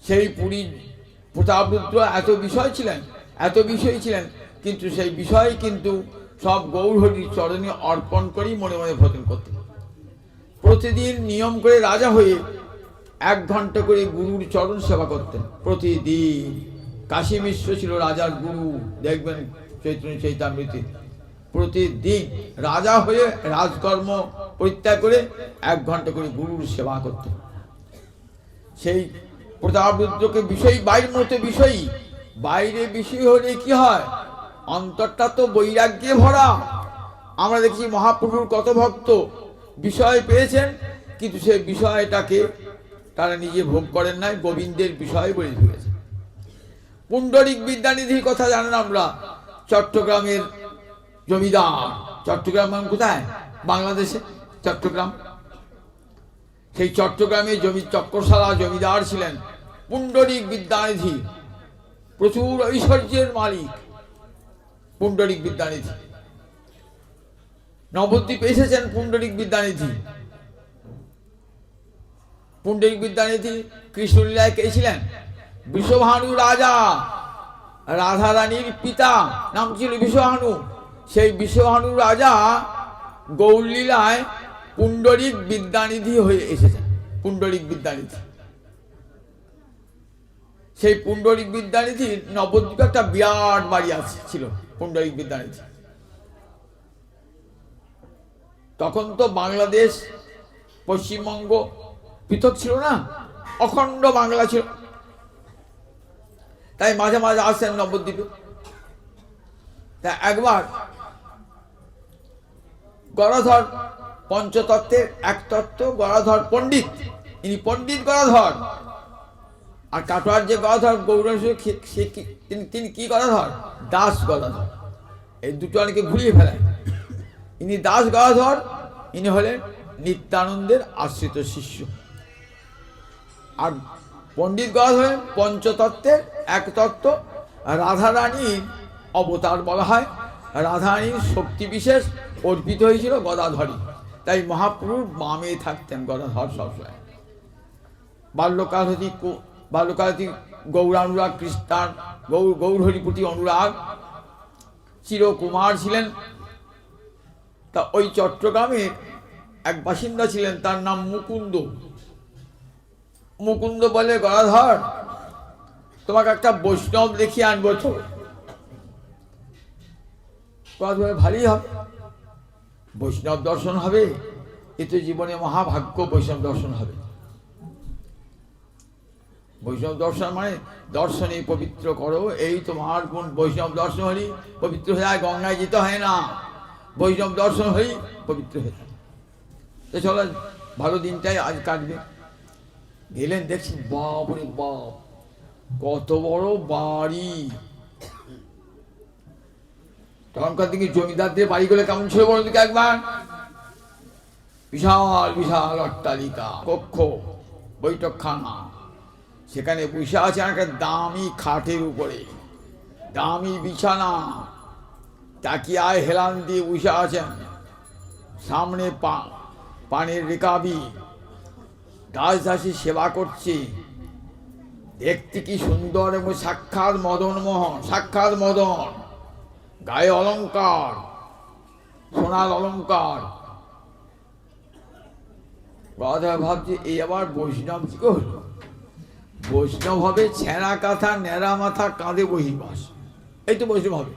সেই পুরী প্রতাপরুদ্র এত বিষয় ছিলেন, এত বিষয় ছিলেন, কিন্তু সেই বিষয় কিন্তু সব গৌরহরির চরণে অর্পণ করেই মনে মনে ভোজন করতেন। প্রতিদিন নিয়ম করে রাজা হয়ে 1 ঘন্টা করে গুরুর চরণ সেবা করতেন প্রতিদিন। কাশী মিশ্র ছিল রাজার গুরু, দেখবেন চৈতন্য চৈতামৃতে। প্রতিদিন রাজা হয়ে রাজকর্ম পরিত্যাগ করে 1 ঘন্টা করে গুরুর সেবা করতেন। সেই প্রতাপরুদ্রকে বিষয় বাইরের মতো বিষয়ী, বাইরে বিষয় হলে কি হয়, অন্তরটা তো বৈরাগ্যে ভরা। আমরা দেখি মহাপ্রভুর কত ভক্ত বিষয় পেয়েছেন, কিন্তু সেই বিষয়টাকে তারা নিজে ভোগ করেন নাই, গোবিন্দের বিষয় বলে ধরেছেন। পুণ্ডরিক বিদ্যানিধির কথা জানেন আমরা, চট্টগ্রামের জমিদার। চট্টগ্রাম মানে কোথায়? বাংলাদেশে চট্টগ্রাম। সেই চট্টগ্রামে চক্রশালা জমিদার ছিলেন পুণ্ডরিক বিদ্যানিধি, প্রচুর ঐশ্বর্যের মালিক পুণ্ডরিক বিদ্যানিধি। নবদ্বীপে এসেছেন পুণ্ডরিক বিদ্যানিধি। পুণ্ডরিক বিদ্যানিধি কৃষ্ণলীলায় কে ছিলেন? বিষভানু রাজা, রাধারানীর পিতা নাম ছিল বিষভানু। সেই বিষভানু রাজা গৌরলীলায় পুণ্ডরিক বিদ্যানিধি হয়ে এসেছেন। পুণ্ডরিক বিদ্যানিধি, সেই পুণ্ডরিক বিদ্যানিধির নবদ্বীপে একটা বিরাট বাড়ি আছে ছিল পুণ্ডরিক বিদ্যানিধি। তখন তো বাংলাদেশ পশ্চিমবঙ্গ পৃথক ছিল না, অখণ্ড বাংলা ছিল। তাই মাঝে মাঝে আসেন নবদ্বীপে। তা একবার গদাধর পঞ্চতত্ত্বের এক তত্ত্ব গদাধর পণ্ডিত, ইনি পণ্ডিত গদাধর। আর কাটোয়ার যে গদাধর গৌরাঙ্গ তিনি কি গদাধর? দাস গদাধর। এই দুটো অনেকে ঘুরিয়ে ফেলেন। ইনি দাস গদাধর, ইনি হলেন নিত্যানন্দের আশ্রিত শিষ্য। আর পণ্ডিত গদাধর পঞ্চতত্ত্বের এক তত্ত্ব রাধারানীর অবতার বলা হয়। রাধারানীর শক্তি বিশেষ অর্পিত হয়েছিল গদাধরী, তাই মহাপ্রভুর বামে থাকতেন গদাধর সবসময়। বাল্যকাল হতে গৌরানুরাগ, কৃষ্ণার গৌরহরির প্রতি অনুরাগ, চিরকুমার ছিলেন। তা ওই চট্টগ্রামের এক বাসিন্দা ছিলেন, তার নাম মুকুন্দ। মুকুন্দ বলে, গদাধর তোমাকে একটা বৈষ্ণব দেখিয়ে আনবো তো। গদাধর ভালোই হবে, বৈষ্ণব দর্শন হবে, এ তো জীবনে মহাভাগ্য, বৈষ্ণব দর্শন হবে। বৈষ্ণব দর্শন মানে দর্শনে পবিত্র করো, এই তোমার কোন বৈষ্ণব দর্শন হলেই পবিত্র হয়ে যায়, গঙ্গায় যেতে হয় না, বৈষ্ণব দর্শন হলেই পবিত্র হয়ে যায়। তো চলো ভালো দিনটাই আজ কাটবে। গেলেন, দেখছি বাপরে বাপ, কত বড় বাড়ি। তখনকার দিকে জমিদারদের বাড়িগুলো কেমন ছিল বলো দিকে একবার? বিশাল বিশাল অট্টালিকা, কক্ষ, বৈঠকখানা, সেখানে বসে আছে একটা দামি খাটের উপরে, দামি বিছানা, তাকিয়ায় হেলান দিয়ে বসে আছেন, সামনে পানের রেকাবি, দাস দাসী সেবা করছে। দেখতে কি সুন্দর, এবং সাক্ষাৎ মদন মোহন, সাক্ষাৎ মদন, গায়ে অলঙ্কার, সোনার অলঙ্কার। গদাধর ভাবছে এই আবার বৈষ্ণব কি হলো? বৈষ্ণব হবে ছেঁড়া কাঁথা, ন্যাড়া মাথা, কাঁধে বহিবাস, এই তো বৈষ্ণব হবে।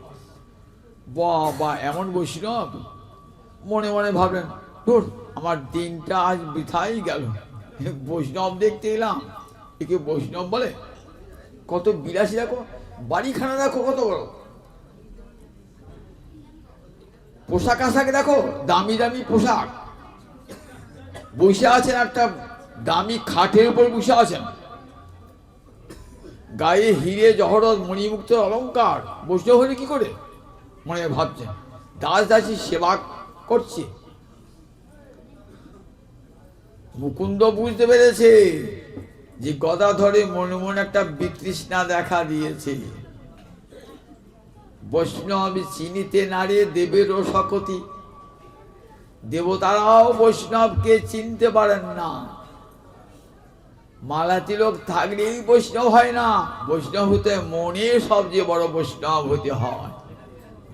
বাবা, এমন বৈষ্ণব! মনে মনে ভাবলেন, ধুর, আমার দিনটা আজ বৃথাই গেল, বৈষ্ণব দেখতে এলাম, একে বৈষ্ণব বলে? কত বিলাসী, দেখো বাড়িখানা, দেখো কত বড়, পোশাক আশাক দেখো, দামি দামি পোশাক, বসে আছেন একটা দামি খাটের উপর বসে আছেন, গায়ে হিরে জহরত মণিমুক্ত অলঙ্কার। বৈষ্ণব হলে কি করে? মনে ভাবছেন, দাস দাসী সেবা করছে। মুকুন্দ বুঝতে পেরেছে যে গদাধরে মনে মনে একটা বিতৃষ্ণা দেখা দিয়েছে। বৈষ্ণব চিনিতে নারে দেবেরও শকতি, দেবতারাও বৈষ্ণবকে চিনতে পারেন না। মালা তিলক থাকলেই বৈষ্ণব হয় না, বৈষ্ণব হতে মনে সবচেয়ে বড় বৈষ্ণব হতে হয়।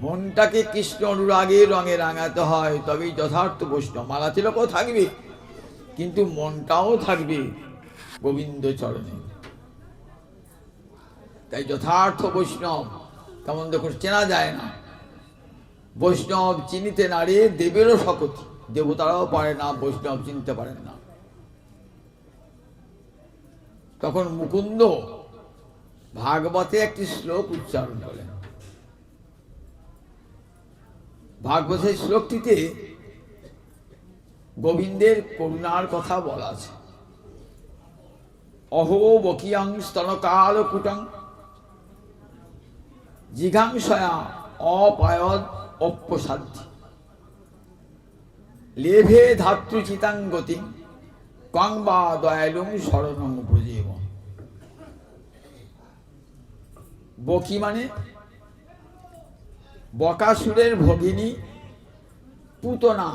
মনটাকে কৃষ্ণ অনুরাগের রঙে রাঙাতে হয়, তবেই যথার্থ বৈষ্ণব। মালা তিলকও থাকবে, কিন্তু মনটাও থাকবে গোবিন্দ চরণে। তাই যথার্থ বৈষ্ণব তেমন দেখুন চেনা যায় না। বৈষ্ণব চিনিতে নারে দেবেরও শকতি, দেবতারাও পারে না, বৈষ্ণব চিনতে পারেন না। তখন মুকুন্দ ভাগবতে একটি শ্লোক উচ্চারণ করেন। ভাগবতের শ্লোকটিতে গোবিন্দের করুণার কথা বলা আছে। অহো বকিয়াং স্তনকাল কুটং জিঘাংসয়া অপায়দ অপ্রসাদ্ধি লেভে ধাতৃচিতাং গতি কং বা দয়ালুং শরণং ব্রজেব। বকি মানে বকাসুরের ভগিনী পুতনা,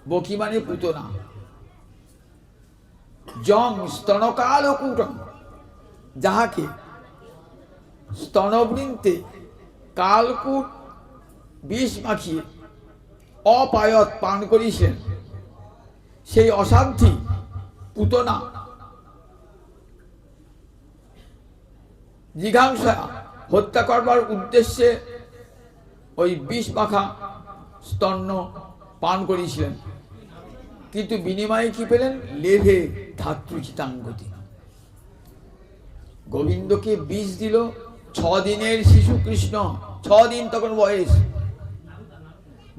বকি মানে পুতনা, জং স্তনকালকুটং, যাহাকে স্তনবৃন্তে কালকুট বিষ মাখিয়ে অপায়ত পান করিয়েছিলেন, সেই অসাধ্যী পুতনা জিঘাংসা হত্যা করবার উদ্দেশ্যে ওই বিষ মাখা স্তন্য পান করিয়েছিলেন, কিন্তু বিনিময়ে কি পেলেন? লেভে ধাত্রুচিতাঙ্গতি। গোবিন্দকে বিষ দিল 6 দিনের শিশু কৃষ্ণ, 6 দিন তখন বয়স,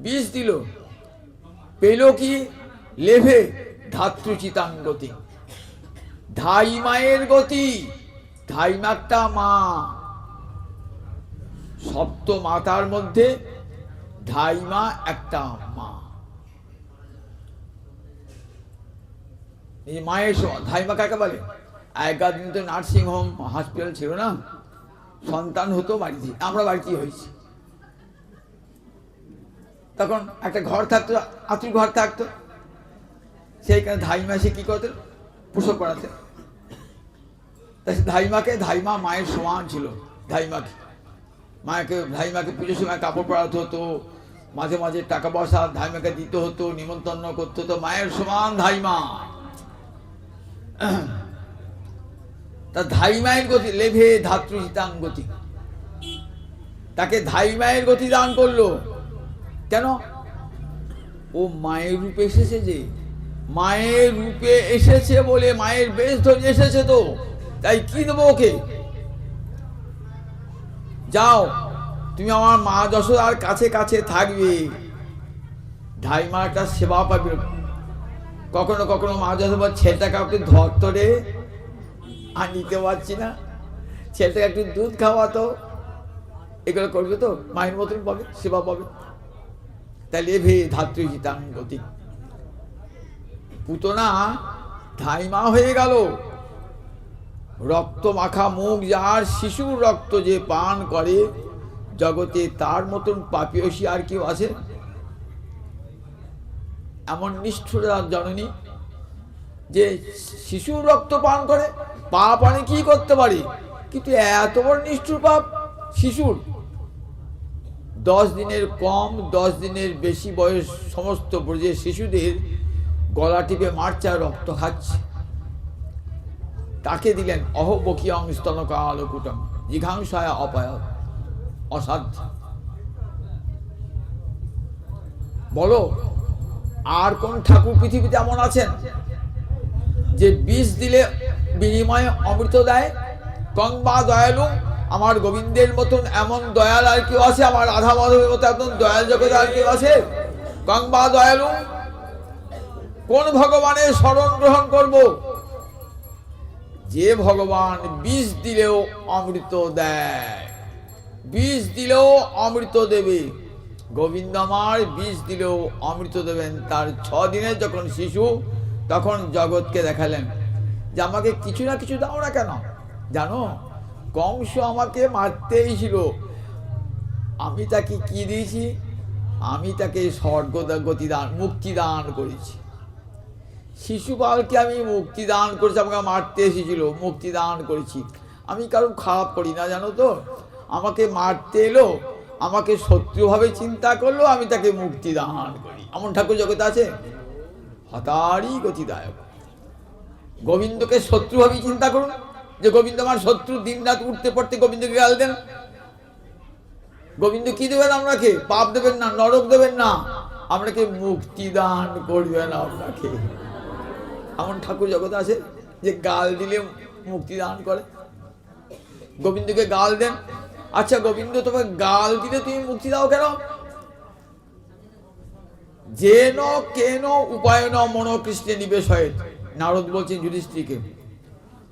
বিষ দিল, পেল কি? লেভে ধাত্রুচিতাঙ্গতি, ধাই মায়ের গতি। ধাইমা একটা মা, সপ্ত মাতার মধ্যে ধাইমা একটা মা। এই মায়ের ধাইমা কাকে বলে? আগেকার দিন তো নার্সিং হোম হসপিটাল ছিল না, সন্তান হতো বাড়িতে, আমরা বাড়িতেই হয়েছি। তখন একটা ঘর থাকতো, আতুর ঘর থাকতো, সেইখানে ধাইমা সে কি করতেন? প্রসব করাতেন। ধাইমাকে, ধাইমা মায়ের সমান ছিল। ধাইমাকে পুজোর সময় কাপড় পরাতে হতো, মাঝে মাঝে টাকা পয়সা ধাইমাকে দিতে হতো, নিমন্ত্রণ করতে হতো, মায়ের সমান ধাইমা। তা ধাইমায়ের গতি, লেভে ধাত্রুচিতাঙ্গতি, তাকে ধাইমায়ের গতি দান করলো। কেন? ও মায়ের রূপে এসেছে, যে মায়ের রূপে এসেছে বলে, মায়ের বেশ ধরে এসেছে, তো তাই কি দেবো ওকে? যাও তুমি আমার মা যশোদার কাছে কাছে থাকবে, ধাইমা একটা সেবা পাবে। কখনো কখনো মা যশোদা ছেলেটা কাউকে ধরতো রে, আর নিতে পারছি না, ছেলেটাকে একটু দুধ খাওয়াতো, এগুলো করবে তো মায়ের মতন পাবে, সেবা পাবে। তাই লেভে ধাত্রুচিতাঙ্গতি, পুতনা ধাইমা হয়ে গেল। রক্ত মাখা মুখ যার, শিশুর রক্ত যে পান করে, জগতে তার মতন পাপিয়সী আর কেউ আছে? এমন নিষ্ঠুর জননী যে শিশুর রক্ত পান করে, পাপ অনেক কি করতে পারে, কিন্তু এত বড় নিষ্ঠুর পাপ শিশুর। 10 দিনের কম 10 দিনের বেশি বয়স সমস্ত ব্রজের শিশুদের গলা টিপে মারছে আর রক্ত খাচ্ছে। তাকে দিলেন অহবকিয়ং স্তনকালকুটং জিঘাংসায় অপায়ত, অসাধ্য। বলো আর কোন ঠাকুর পৃথিবীতে এমন আছেন যে বিষ দিলে বিনিময়ে অমৃত দেয়? কংবা দয়ালু, আমার গোবিন্দের মতন এমন দয়াল আর কেউ আছে? আমার রাধা মাধবের মতো এমন দয়াল জগতে আর কেউ আছে? কংবা দয়ালু, কোন ভগবানের শরণ গ্রহণ করব? যে ভগবান বিষ দিলেও অমৃত দেয়, বিষ দিলেও অমৃত দেবে। গোবিন্দ আমার বিষ দিলেও অমৃত দেবেন। তার 6 দিনের যখন শিশু, তখন জগৎকে দেখালেন যে আমাকে কিছু না কিছু দাও না কেন? জানো, কংস আমাকে মারতেই ছিল, আমি তাকে কি দিয়েছি? আমি তাকে স্বর্গ গতি দান, মুক্তি দান করেছি। শিশুপালকে আমি মুক্তি দান করেছি, আমাকে মারতে এসেছিল, মুক্তি দান করেছি। আমি কারণ খারাপ করি না, জানো তো। আমাকে মারতে এলো, আমাকে শত্রুভাবে চিন্তা করলো, আমি তাকে মুক্তি দান করি। এমন ঠাকুর জগতে আছে? হতারই গতিদায়ক। গোবিন্দকে শত্রুভাবে চিন্তা করুন, যে গোবিন্দ আমার শত্রু, দিন রাত উঠতে পড়তে গোবিন্দকে গাল দেন। গোবিন্দ কি দেবেন আপনাকে? পাপ দেবেন না, নরক দেবেন না, আপনাকে মুক্তি দান করবেন আপনাকে। এমন ঠাকুর জগতে আছে যে গাল দিলে মুক্তি দান করে? গোবিন্দকে গাল দেন, আচ্ছা গোবিন্দ তোমাকে গাল দিলে তুমি মুক্তি দাও কেন? যেন কেন উপায় ন মনো কৃষ্ণে নিবেশ হয়, নারদ বলছেন যুধিষ্ঠিরকে।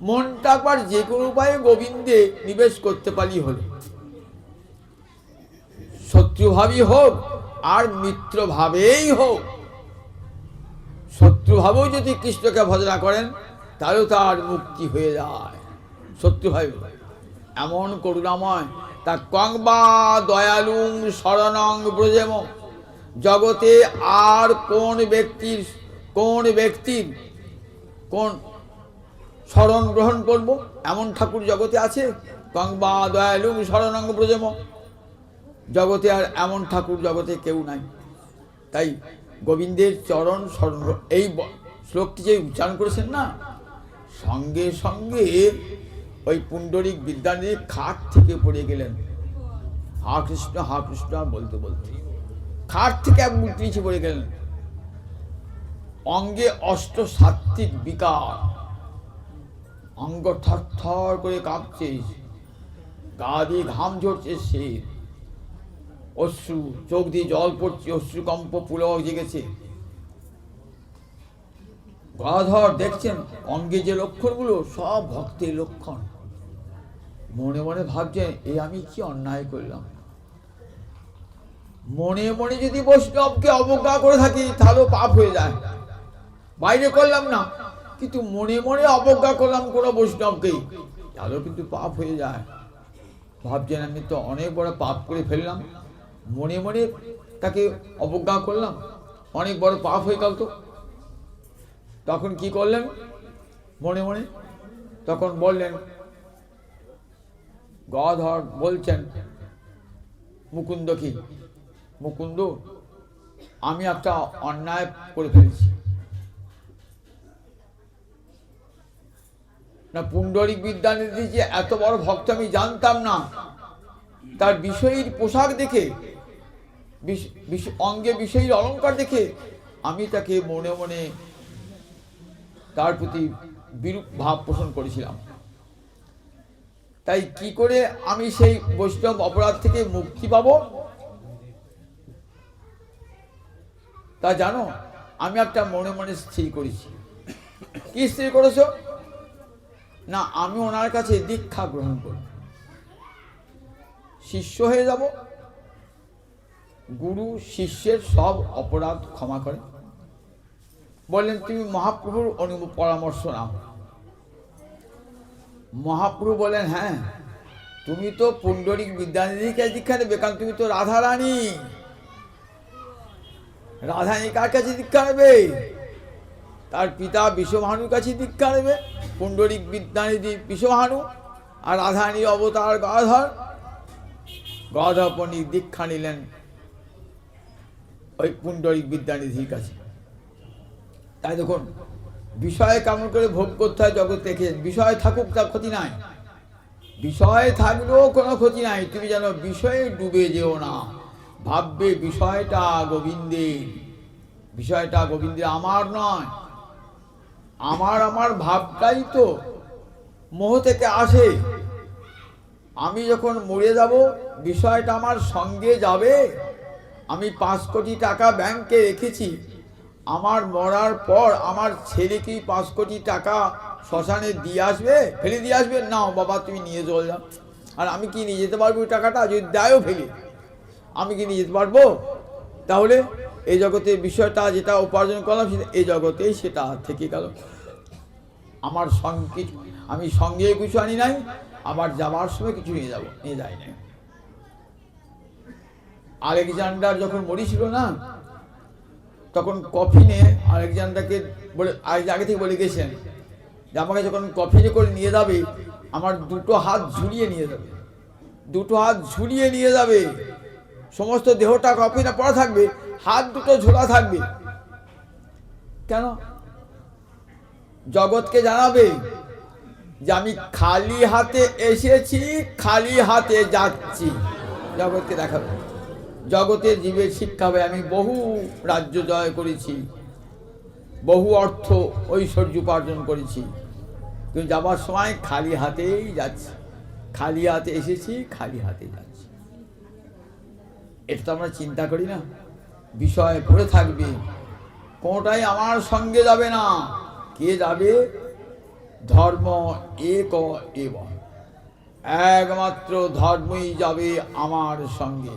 মনটা একবার যে কোনো উপায়ে গোবিন্দে নিবেশ করতে পারি হলো। শত্রুভাবই হোক আর মিত্রভাবেই হোক, শত্রুভাবেও যদি কৃষ্ণকে ভজনা করেন তাহলেও তার মুক্তি হয়ে যায়। শত্রুভাবে এমন করুণাময়, তা কংবা দয়ালুং শরণং ব্রজেম, জগতে আর কোন ব্যক্তির কোন শরণ গ্রহণ করব এমন ঠাকুর জগতে আছে? কংবা দয়ালু শরণাঙ্গ ব্রজম, জগতে আর এমন ঠাকুর জগতে কেউ নাই। তাই গোবিন্দের চরণ শরণ, এই শ্লোকটি যে উচ্চারণ করেছেন না, সঙ্গে সঙ্গে ওই পুণ্ডরিক বিদ্যানিধি খাট থেকে পড়ে গেলেন। হা কৃষ্ণ বলতে বলতে খাট থেকে এক মূর্তি নিচে পড়ে গেলেন। অঙ্গে অষ্ট সাত্ত্বিক বিকার, অঙ্গ থর থর করে কাঁপছে, গা দিয়ে ঘাম ঝরছে, সে অশ্রু, চোখ দিয়ে জল পড়ছে, অশ্রুকম্প পুলক জেগেছে। গদাধর দেখছেন অঙ্গে যে লক্ষণগুলো সব ভক্তের লক্ষণ। মনে মনে ভাবছেন, এ আমি কি অন্যায় করলাম। মনে মনে যদি বৈষ্ণবকে অবজ্ঞা করে থাকি তাহলেও পাপ হয়ে যায়। বাইরে করলাম না, কিন্তু মনে মনে অবজ্ঞা করলাম কোনো বৈষ্ণবকেই, তাহলেও কিন্তু পাপ হয়ে যায়। ভাবছেন আমি তো অনেক বড় পাপ করে ফেললাম, মনে মনে তাকে অবজ্ঞা করলাম, অনেক বড় পাপ হয়ে গেল। তো তখন কি করলেন মনে মনে? তখন বললেন, গদাধর বলছেন মুকুন্দ কি, মুকুন্দ আমি একটা অন্যায় করে ফেলেছি না। পুণ্ডরিক বিদ্যানিধি যে এত বড় ভক্ত আমি জানতাম না। তার বিষয়ীর পোশাক দেখে, অঙ্গে বিষয়ীর অলঙ্কার দেখে আমি তাকে মনে মনে তার প্রতি বিরূপ ভাব পোষণ করেছিলাম। তাই কি করে আমি সেই বৈষ্ণব অপরাধ থেকে মুক্তি পাব তা জানো? আমি একটা মনে মনে স্থির করেছি। কি স্থির করেছ? না, আমি ওনার কাছে দীক্ষা গ্রহণ করব, শিষ্য হয়ে যাব। গুরু শিষ্যের সব অপরাধ ক্ষমা করে। বললেন, তুমি মহাপ্রভুর পরামর্শ নাও। মহাপ্রভু বলেন, হ্যাঁ, তুমি তো পুণ্ডরিক বিদ্যানিধিকে দীক্ষা নেবে, কারণ তুমি তো রাধারানী। রাধারানী কার কাছে দীক্ষা নেবে? তার পিতা বিশ্বভানুর কাছে দীক্ষা নেবে। পুণ্ডরিক বিদ্যানিধি বিশ্বভানু, আর রাধারানীর অবতার গদাধর। গদাধর পণ্ডিত দীক্ষা নিলেন ওই পুণ্ডরিক বিদ্যানিধির কাছে। তাই দেখুন, বিষয় কেমন করে ভোগ করতে হয় জগৎ থেকে। বিষয় থাকুক, তার ক্ষতি নাই, বিষয় থাকলেও কোনো ক্ষতি নাই। তুমি যেন বিষয়ে ডুবে যেও না। ভাববে বিষয়টা গোবিন্দের, বিষয়টা গোবিন্দের, আমার নয়। আমার ভাবটাই তো মোহ থেকে আসে। আমি যখন মরে যাব, বিষয়টা আমার সঙ্গে যাবে। আমি 5 কোটি টাকা ব্যাংকে রেখেছি, আমার মরার পর আমার ছেলে কি 5 কোটি টাকা শ্মশানে দিয়ে আসবে, ফেলে দিয়ে আসবে? না বাবা, তুমি নিয়ে চলে যাও। আর আমি কি নিয়ে যেতে পারবো ওই টাকাটা? যদি দেয়ও ফেলে, আমি কি নিয়ে যেতে পারবো? তাহলে এই জগতের বিষয়টা যেটা উপার্জন করলাম, এই জগতেই সেটা থেকে গেল। আমার সঙ্গে আমি সঙ্গে কিছু আনি নাই, আবার যাবার সময় কিছু নিয়ে যাই নাই। আলেকজান্ডার যখন মরিছিল না, তখন কফিনে আলেকজান্ডারকে বলে, আগে থেকে বলে গেছেন যে আমাকে যখন কফিনে করে নিয়ে যাবে, আমার 2 হাত ঝুলিয়ে নিয়ে যাবে, 2 হাত ঝুলিয়ে নিয়ে যাবে। সমস্ত দেহটা কফিনে পড়া থাকবে, হাত 2 ঝোলা থাকবে। কেন? জগৎকে জানাবে যে আমি খালি হাতে এসেছি, খালি হাতে যাচ্ছি। জগৎকে দেখাবে, জগতের জীবের শিক্ষা হবে, আমি বহু রাজ্য জয় করেছি, বহু অর্থ ঐশ্বর্য উপার্জন করেছি, কিন্তু যাবার সময় খালি হাতেই যাচ্ছি। খালি হাতে এসেছি, খালি হাতে যাচ্ছি। এটা তো আমরা চিন্তা করি না। বিষয় পড়ে থাকবে, কোনটাই আমার সঙ্গে যাবে না। কে যাবে? ধর্ম এক এব, একমাত্র ধর্মই যাবে আমার সঙ্গে।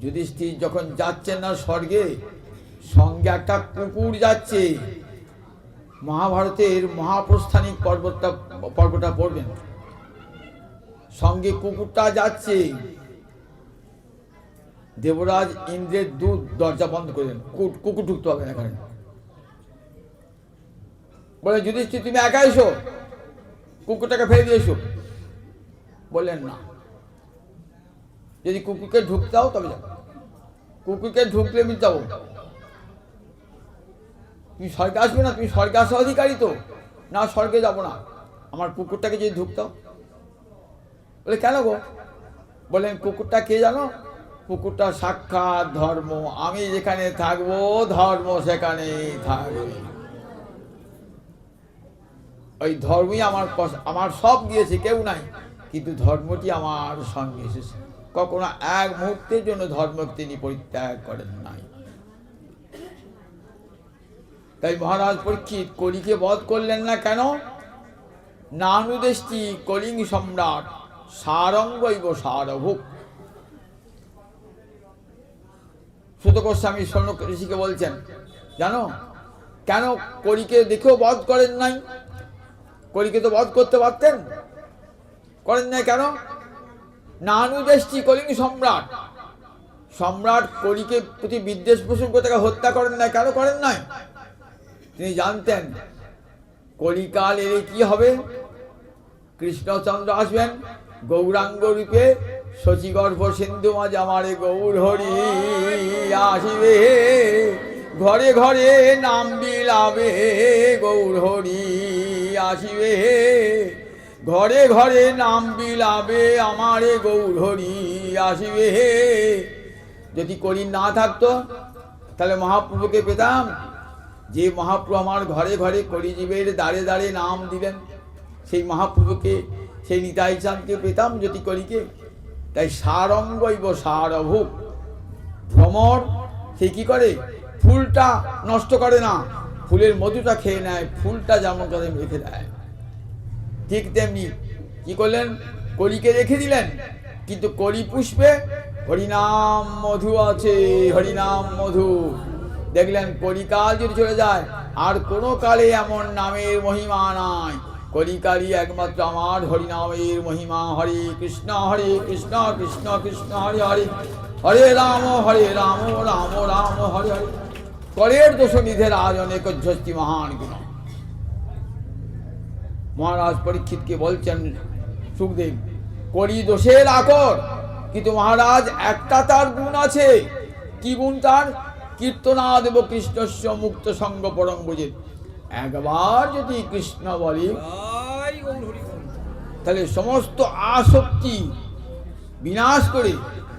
যুধিষ্ঠির যখন যাচ্ছেন না স্বর্গে, সঙ্গে একটা কুকুর যাচ্ছে। মহাভারতের মহাপ্রস্থানিক পর্বটা পড়বেন, সঙ্গে কুকুরটা যাচ্ছে। দেবরাজ ইন্দ্রের দূত দরজা বন্ধ করলেন, কুকুর ঢুকতে হবে না এখানে। বলে যুধিষ্ঠির তুমি একা এসো, কুকুরটাকে ফেলে দিয়ে এসো। বললেন না, যদি কুকুরকে ঢুকতে দাও তবে যাবো, কুকুরকে ঢুকলে আমি যাবো। তুমি স্বর্গে আসবে না, তুমি স্বর্গে আসার অধিকারী তো। না, স্বর্গে যাবো না, আমার কুকুরটাকে যদি ঢুকতে দাও। বলে কেন গো? বললেন কুকুরটা কে জানো? কুকুরটা সাক্ষাৎ ধর্ম, আমি যেখানে থাকবো ধর্ম সেখানেই থাকবে। ওই ধর্মই আমার সব দিয়েছে, কেউ নাই, কিন্তু ধর্মটি আমার সঙ্গে এসেছে। কখনো এক মুহূর্তের জন্য ধর্ম তিনি পরিত্যাগ করেন নাই। তাই মহারাজ পরীক্ষিত কলিকে বধ করলেন না কেন? নানুদেষ্টি কলিং সম্রাট সারঙ্গৈব সারভুক। সুত গোস্বামী শৌনক ঋষিকে বলছেন, জানো কেন কলিকে দেখেও বধ করেন নাই? কলিকে তো বধ করতে পারতেন, করেন নাই কেন? নানুদেষ্টি কলিং সম্রাট, সম্রাট কলিকে প্রতি বিদ্বেষ পোষণ করে তাকে হত্যা করেন নাই। কেন করেন নাই? তিনি জানতেন কলিকাল এলে কি হবে, কৃষ্ণচন্দ্র আসবেন গৌরাঙ্গ রূপে, শচীগর্ভ সিন্ধু মাঝ আমারে গৌর হরি আসিবে, ঘরে ঘরে নাম বিলাবে গৌর হরি আসিবে, ঘরে ঘরে নাম বিলাবে আমারে গৌর হরি আসিবে। যদি কলি না থাকতো তাহলে মহাপ্রভুকে পেতাম, যে মহাপ্রভু আমার ঘরে ঘরে কলিজীবের দাঁড়ে দাঁড়ে নাম দিলেন, সেই মহাপ্রভুকে, সেই নিতাই চাঁদকে পেতাম যদি কলিকে। তাই সারঙ্গৈব সারভুক, ভ্রমর সে কি করে? ফুলটা নষ্ট করে না, ফুলের মধুটা খেয়ে নেয়, ফুলটা যেমন করে রেখে দেয়, ঠিক তেমনি কি করলেন? কলিকে রেখে দিলেন, কিন্তু কলি পুষ্পে হরিনাম মধু আছে, হরিনাম মধু। দেখলেন কলিকাল যদি চলে যায় আর কোনো কালে এমন নামের মহিমা নাই, কলিকালই একমাত্র আমার হরিনামের মহিমা। হরে কৃষ্ণ কৃষ্ণ কৃষ্ণ হরে হরে, হরে রাম রাম রাম হরে হরে। কলের দোষ নিধে রাজ অনেক ঝস্তি মহান গুণ। মহারাজ পরীক্ষিতকে বলছেন সুখদেব, কলি দোষের আকর, কিন্তু মহারাজ একটা তার গুণ আছে। কি গুণ তার? কীর্তনাদেব কৃষ্ণস্য মুক্ত সঙ্গ পরম বুঝে। একবার যদি কৃষ্ণ বলি তাহলে সমস্ত আসক্তি বিনাশ করে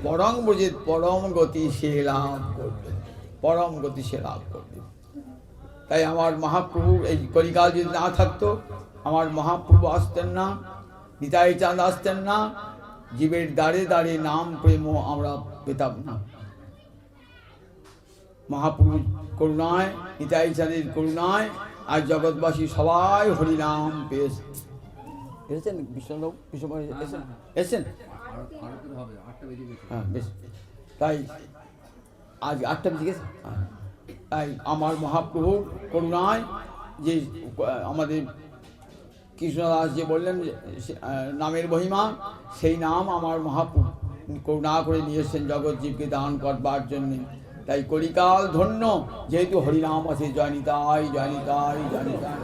পরম বুঝে পরম গতি সে লাভ করবে, পরম গতি সে লাভ করবে। তাই আমার মহাপ্রভু এই কলিকাল যদি না থাকতো, আমার মহাপ্রভু আসতেন না, নিতাই চাঁদ আসতেন না, জীবের দাঁড়ে দাঁড়ে নাম প্রেম আমরা পেতাম না। মহাপ্রভুর করুণায়, নিতাই চাঁদের করুণায় আর জগৎবাসী সবাই হরিনাম পেয়েছে। এসেছেন বিষ্ণুবাবু? বিষ্ণুবাবু এসেছেন? হ্যাঁ বেশ। তাই আজ 8টা বেজে গেছে। তাই আমার মহাপ্রভুর করুণায় যে আমাদের কৃষ্ণদাস যে বললেন নামের মহিমা, সেই নাম আমার মহাপ্রভু করুণা করে নিয়ে এসেছেন জগৎ জীবকে দান করবার জন্যে। তাই কলিকাল ধন্য, যেহেতু হরিনাম আছে। জয় নিতাই, জয় নিতাই, জয় নিতাই।